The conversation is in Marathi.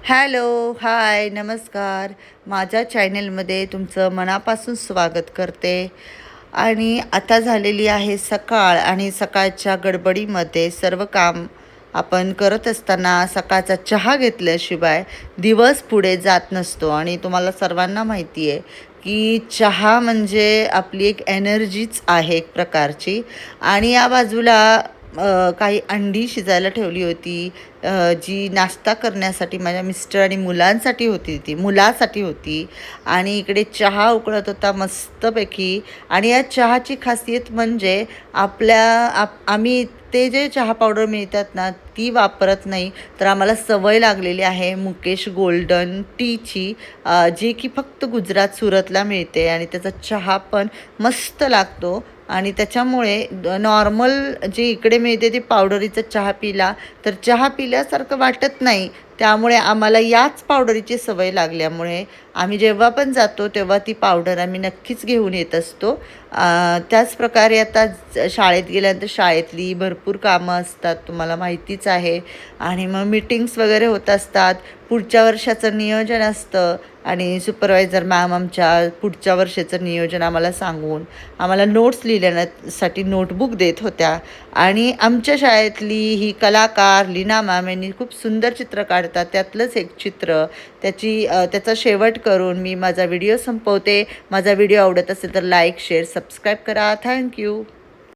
हॅलो, हाय, नमस्कार. माझ्या चॅनलमध्ये तुमचं मनापासून स्वागत करते. आणि आता झालेली आहे सकाळ आणि सकाळच्या गडबडीमध्ये सर्व काम आपण करत असताना सकाळचा चहा घेतल्याशिवाय दिवस पुढे जात नसतो. आणि तुम्हाला सर्वांना माहिती आहे की चहा म्हणजे आपली एक एनर्जीच आहे एक प्रकारची. आणि या बाजूला काही अंडी शिजायला ठेवली होती, जी नाश्ता करण्यासाठी माझ्या मिस्टर आणि मुलासाठी होती. आणि इकडे चहा उकळत होता मस्तपैकी. आणि या चहाची खासियत म्हणजे आम्ही ते जे चहा पावडर मिळतात ना ती वापरत नाही, तर आम्हाला सवय लागलेली आहे मुकेश गोल्डन टीची, जी की फक्त गुजरात सुरतला मिळते. आणि त्याचा चहा पण मस्त लागतो. आणि त्याच्यामुळे नॉर्मल जे इकडे मिळते ते पावडरीचा चहा पिला तर चहा पिल्यासारखं वाटत नाही. त्यामुळे आम्हाला याच पावडरीची सवय लागल्यामुळे आम्ही जेव्हा पण जातो तेव्हा ती पावडर आम्ही नक्कीच घेऊन येत असतो. त्याचप्रकारे आता शाळेत गेल्यानंतर शाळेतली भरपूर कामं असतात, तुम्हाला माहितीच आहे. आणि मग मीटिंग्स वगैरे होत असतात, पुढच्या वर्षाचं नियोजन असतं. आणि सुपरवायझर मॅम आमच्या पुढच्या वर्षाचं नियोजन आम्हाला सांगून आम्हाला नोट्स लिहिण्यासाठी नोटबुक देत होत्या. आणि आमच्या शाळेतली ही कलाकार लीना मॅम यांनी खूप सुंदर चित्र काढतात. त्यातलंच एक चित्र त्याचा शेवट करून मी माझा व्हिडिओ संपवते. माझा व्हिडिओ आवडत असेल तर लाईक, शेअर, सबस्क्राईब करा. थँक्यू.